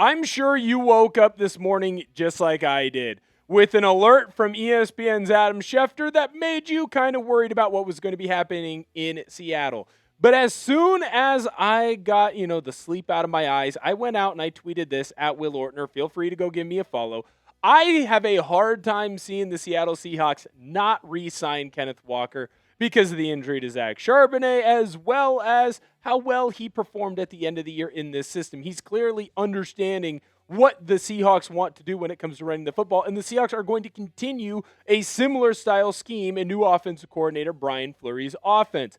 I'm sure you woke up this morning just like I did, with an alert from ESPN's Adam Schefter that made you kind of worried about what was going to be happening in Seattle. But as soon as I got, the sleep out of my eyes, I went out and I tweeted this at Will Ortner. Feel free to go give me a follow. I have a hard time seeing the Seattle Seahawks not re-sign Kenneth Walker because of the injury to Zach Charbonnet, as well as how well he performed at the end of the year in this system. He's clearly understanding what the Seahawks want to do when it comes to running the football, and the Seahawks are going to continue a similar style scheme in new offensive coordinator Brian Fleury's offense.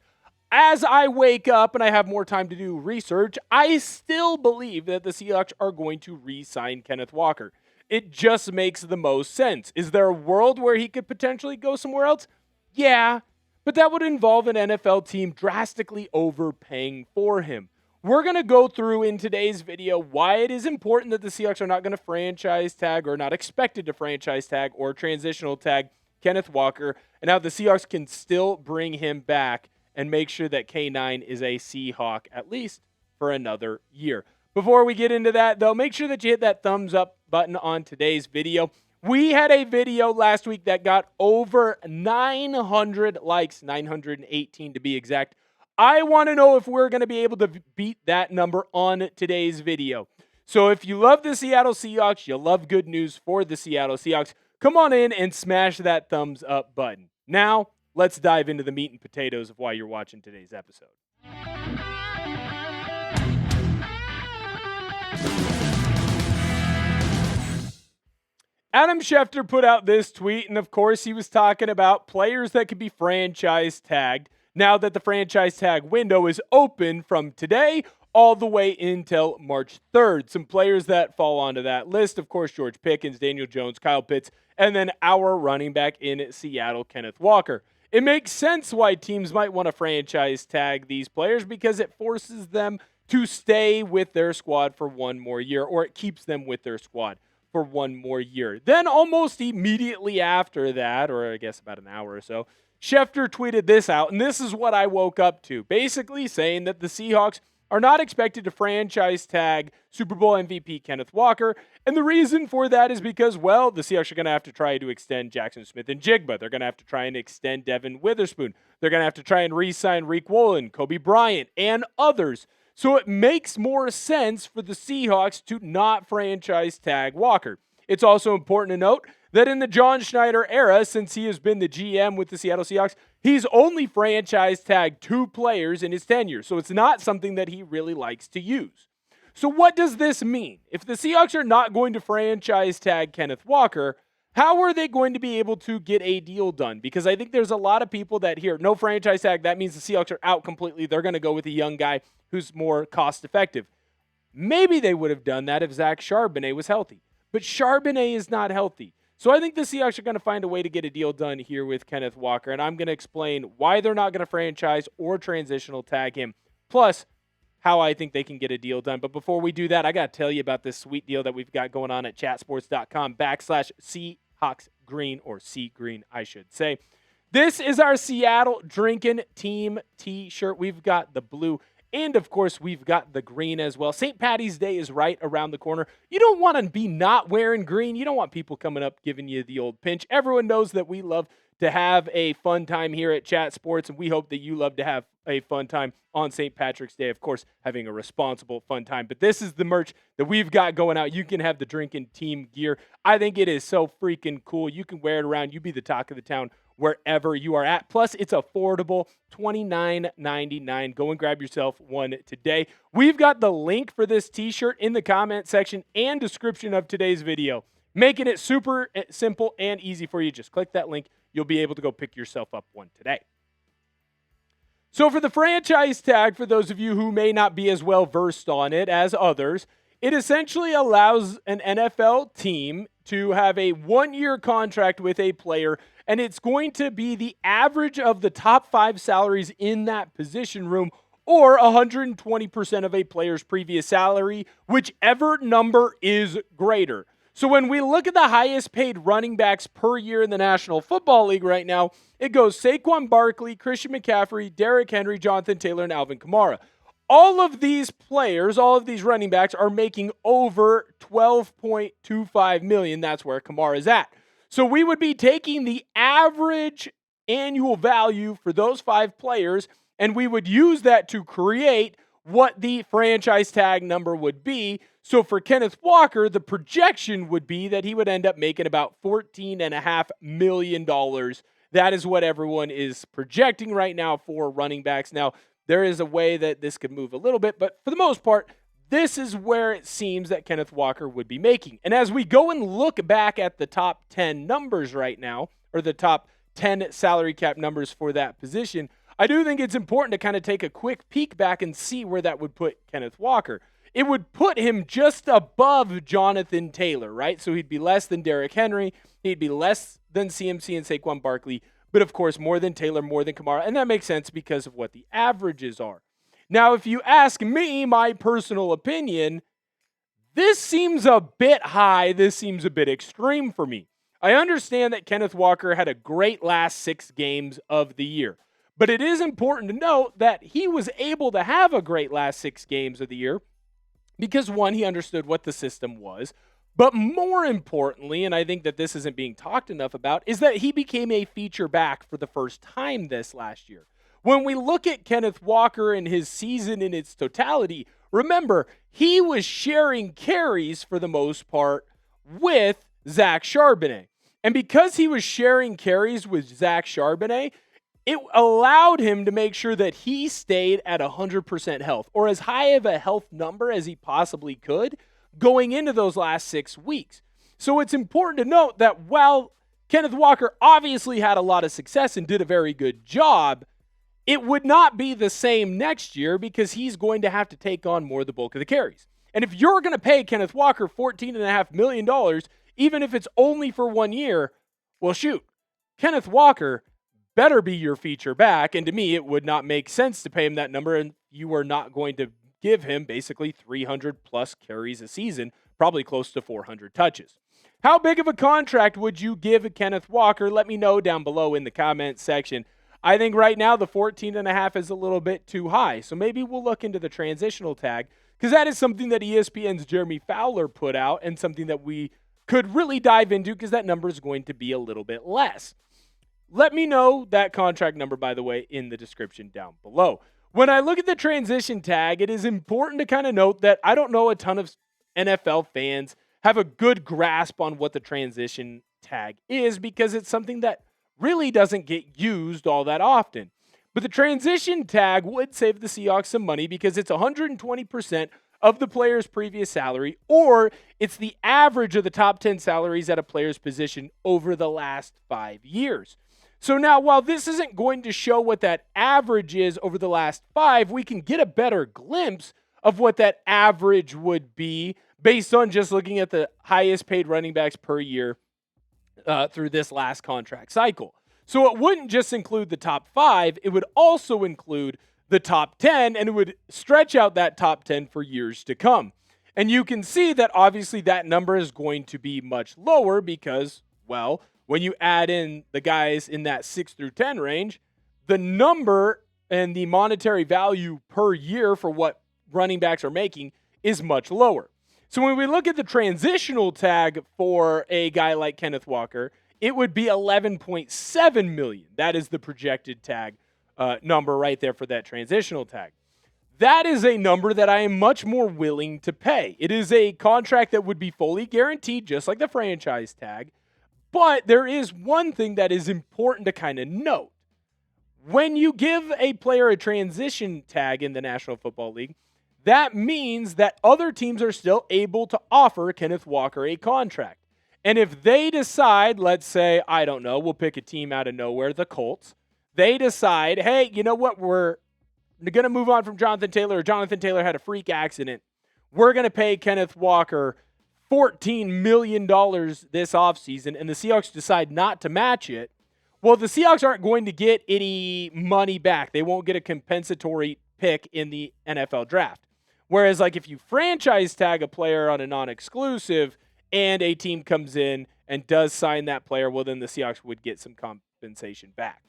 As I wake up and I have more time to do research, I still believe that the Seahawks are going to re-sign Kenneth Walker. It just makes the most sense. Is there a world where he could potentially go somewhere else? Yeah, but that would involve an NFL team drastically overpaying for him. We're going to go through in today's video why it is important that the Seahawks are not going to franchise tag or not expected to franchise tag or transitional tag Kenneth Walker, and how the Seahawks can still bring him back and make sure that K9 is a Seahawk at least for another year. Before we get into that, though, make sure that you hit that thumbs up button on today's video. We had a video last week that got over 900 likes, 918 to be exact. I want to know if we're going to be able to beat that number on today's video. So if you love the Seattle Seahawks, you love good news for the Seattle Seahawks, come on in and smash that thumbs up button. Now, let's dive into the meat and potatoes of why you're watching today's episode. Adam Schefter put out this tweet, and of course he was talking about players that could be franchise tagged now that the franchise tag window is open from today all the way until March 3rd. Some players that fall onto that list, of course, George Pickens, Daniel Jones, Kyle Pitts, and then our running back in Seattle, Kenneth Walker. It makes sense why teams might want to franchise tag these players because it forces them to stay with their squad for one more year, or it keeps them with their squad for one more year. Then almost immediately after that, or I guess about an hour or so, Schefter tweeted this out, and this is what I woke up to, basically saying that the Seahawks are not expected to franchise tag Super Bowl MVP Kenneth Walker, and the reason for that is because, well, the Seahawks are going to have to try to extend Jaxon Smith-Njigba. They're going to have to try and extend Devin Witherspoon. They're going to have to try and re-sign Riq Woolen, Coby Bryant, and others. So it makes more sense for the Seahawks to not franchise tag Walker. It's also important to note that in the John Schneider era, since he has been the GM with the Seattle Seahawks, he's only franchise tagged 2 players in his tenure. So it's not something that he really likes to use. So what does this mean? If the Seahawks are not going to franchise tag Kenneth Walker, how are they going to be able to get a deal done? Because I think there's a lot of people that hear no franchise tag, that means the Seahawks are out completely. They're going to go with a young guy who's more cost effective. Maybe they would have done that if Zach Charbonnet was healthy. But Charbonnet is not healthy. So I think the Seahawks are going to find a way to get a deal done here with Kenneth Walker, and I'm going to explain why they're not going to franchise or transitional tag him, plus how I think they can get a deal done. But before we do that, I got to tell you about this sweet deal that we've got going on at chatsports.com/Seahawks Green, or Sea Green, I should say. This is our Seattle Drinkin' Team t-shirt. We've got the blue, and of course, we've got the green as well. St. Patty's Day is right around the corner. You don't want to be not wearing green. You don't want people coming up giving you the old pinch. Everyone knows that we love to have a fun time here at Chat Sports, and we hope that you love to have a fun time on St. Patrick's Day. Of course, having a responsible fun time. But this is the merch that we've got going out. You can have the Drinkin' Team gear. I think it is so freaking cool. You can wear it around. You be the talk of the town wherever you are at. Plus, it's affordable, $29.99. Go and grab yourself one today. We've got the link for this t-shirt in the comment section and description of today's video, making it super simple and easy for you. Just click that link. You'll be able to go pick yourself up one today. So for the franchise tag, for those of you who may not be as well versed on it as others, it essentially allows an NFL team to have a 1-year contract with a player, and it's going to be the average of the top 5 salaries in that position room, or 120% of a player's previous salary, whichever number is greater. So when we look at the highest paid running backs per year in the National Football League right now, it goes Saquon Barkley, Christian McCaffrey, Derrick Henry, Jonathan Taylor, and Alvin Kamara. All of these players, all of these running backs are making over $12.25 million. That's where Kamara's at. So we would be taking the average annual value for those 5 players, and we would use that to create what the franchise tag number would be. So for Kenneth Walker, the projection would be that he would end up making about $14.5 million. That is what everyone is projecting right now for running backs. Now, there is a way that this could move a little bit, but for the most part, this is where it seems that Kenneth Walker would be making. And as we go and look back at the top 10 numbers right now, or the top 10 salary cap numbers for that position, I do think it's important to kind of take a quick peek back and see where that would put Kenneth Walker. It would put him just above Jonathan Taylor, right? So he'd be less than Derrick Henry. He'd be less than CMC and Saquon Barkley, but of course more than Taylor, more than Kamara, and that makes sense because of what the averages are. Now, if you ask me, my personal opinion, this seems a bit high. This seems a bit extreme for me. I understand that Kenneth Walker had a great last 6 games of the year, but it is important to note that he was able to have a great last 6 games of the year because, one, he understood what the system was, but more importantly, and I think that this isn't being talked enough about, is that he became a feature back for the first time this last year. When we look at Kenneth Walker and his season in its totality, remember, he was sharing carries for the most part with Zach Charbonnet. And because he was sharing carries with Zach Charbonnet, it allowed him to make sure that he stayed at 100% health, or as high of a health number as he possibly could, going into those last 6 weeks. So it's important to note that while Kenneth Walker obviously had a lot of success and did a very good job, it would not be the same next year because he's going to have to take on more of the bulk of the carries. And if you're going to pay Kenneth Walker $14.5 million, even if it's only for 1 year, well, shoot, Kenneth Walker better be your feature back. And to me, it would not make sense to pay him that number, and you are not going to give him basically 300 plus carries a season, probably close to 400 touches. How big of a contract would you give Kenneth Walker? Let me know down below in the comments section. I think right now the 14.5 is a little bit too high. So maybe we'll look into the transitional tag, because that is something that ESPN's Jeremy Fowler put out and something that we could really dive into because that number is going to be a little bit less. Let me know that contract number, by the way, in the description down below. When I look at the transition tag, it is important to kind of note that I don't know a ton of NFL fans have a good grasp on what the transition tag is because it's something that really doesn't get used all that often. But the transition tag would save the Seahawks some money because it's 120% of the player's previous salary, or it's the average of the top 10 salaries at a player's position over the last 5 years. So now, while this isn't going to show what that average is over the last 5, we can get a better glimpse of what that average would be based on just looking at the highest paid running backs per year through this last contract cycle. So it wouldn't just include the top 5, it would also include the top 10, and it would stretch out that top 10 for years to come. And you can see that obviously that number is going to be much lower because, well, when you add in the guys in that 6 through 10 range, the number and the monetary value per year for what running backs are making is much lower. So when we look at the transitional tag for a guy like Kenneth Walker, it would be $11.7 million. That is the projected tag number right there for that transitional tag. That is a number that I am much more willing to pay. It is a contract that would be fully guaranteed, just like the franchise tag. But there is one thing that is important to kind of note. When you give a player a transition tag in the National Football League, that means that other teams are still able to offer Kenneth Walker a contract. And if they decide, let's say, I don't know, we'll pick a team out of nowhere, the Colts, they decide, hey, you know what, we're going to move on from Jonathan Taylor, or Jonathan Taylor had a freak accident. We're going to pay Kenneth Walker $14 million this offseason, and the Seahawks decide not to match it, well, the Seahawks aren't going to get any money back. They won't get a compensatory pick in the NFL draft. Whereas, like, if you franchise tag a player on a non-exclusive and a team comes in and does sign that player, well, then the Seahawks would get some compensation back.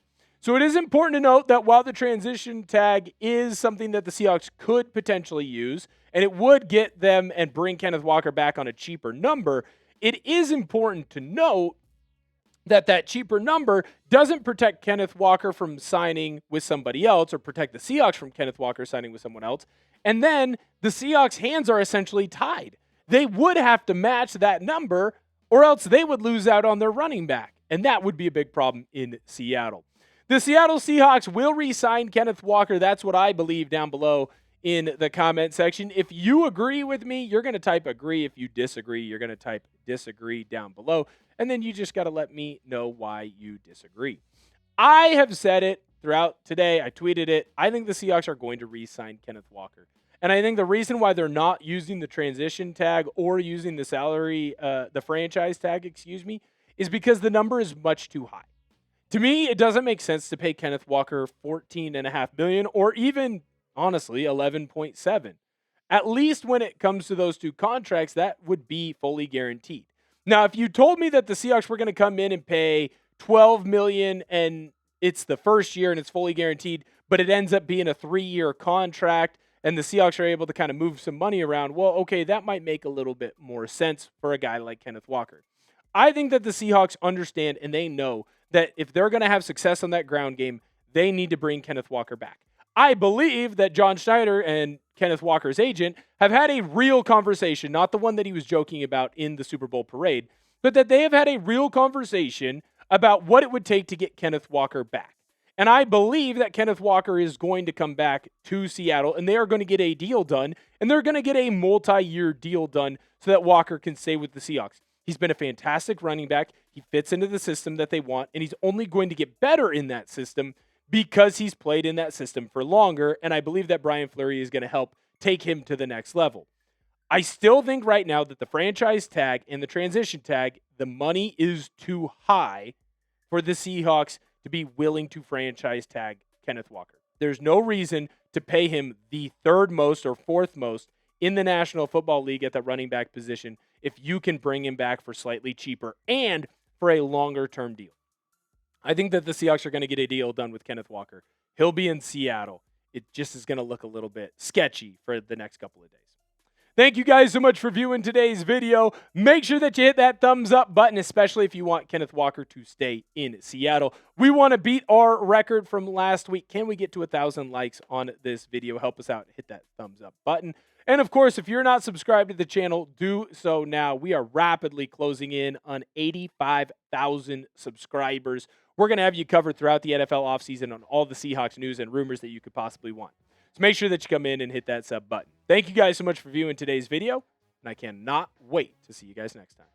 So it is important to note that while the transition tag is something that the Seahawks could potentially use, and it would get them and bring Kenneth Walker back on a cheaper number, it is important to note that that cheaper number doesn't protect Kenneth Walker from signing with somebody else or protect the Seahawks from Kenneth Walker signing with someone else. And then the Seahawks' hands are essentially tied. They would have to match that number or else they would lose out on their running back. And that would be a big problem in Seattle. The Seattle Seahawks will re-sign Kenneth Walker. That's what I believe down below in the comment section. If you agree with me, you're going to type agree. If you disagree, you're going to type disagree down below. And then you just got to let me know why you disagree. I have said it throughout today. I tweeted it. I think the Seahawks are going to re-sign Kenneth Walker. And I think the reason why they're not using the transition tag or using the salary, the franchise tag, is because the number is much too high. To me, it doesn't make sense to pay Kenneth Walker $14.5 million or even, honestly, $11.7. At least when it comes to those two contracts, that would be fully guaranteed. Now, if you told me that the Seahawks were going to come in and pay $12 million and it's the first year and it's fully guaranteed, but it ends up being a 3-year contract and the Seahawks are able to kind of move some money around, well, okay, that might make a little bit more sense for a guy like Kenneth Walker. I think that the Seahawks understand and they know that if they're going to have success on that ground game, they need to bring Kenneth Walker back. I believe that John Schneider and Kenneth Walker's agent have had a real conversation, not the one that he was joking about in the Super Bowl parade, but that they have had a real conversation about what it would take to get Kenneth Walker back. And I believe that Kenneth Walker is going to come back to Seattle, and they are going to get a deal done, and they're going to get a multi-year deal done so that Walker can stay with the Seahawks. He's been a fantastic running back. He fits into the system that they want, and he's only going to get better in that system because he's played in that system for longer, and I believe that Brian Fleury is going to help take him to the next level. I still think right now that the franchise tag and the transition tag, the money is too high for the Seahawks to be willing to franchise tag Kenneth Walker. There's no reason to pay him the third most or fourth most in the National Football League at the running back position if you can bring him back for slightly cheaper and for a longer-term deal. I think that the Seahawks are going to get a deal done with Kenneth Walker. He'll be in Seattle. It just is going to look a little bit sketchy for the next couple of days. Thank you guys so much for viewing today's video. Make sure that you hit that thumbs up button, especially if you want Kenneth Walker to stay in Seattle. We want to beat our record from last week. Can we get to 1,000 likes on this video? Help us out. Hit that thumbs up button. And of course, if you're not subscribed to the channel, do so now. We are rapidly closing in on 85,000 subscribers. We're going to have you covered throughout the NFL offseason on all the Seahawks news and rumors that you could possibly want. So make sure that you come in and hit that sub button. Thank you guys so much for viewing today's video, and I cannot wait to see you guys next time.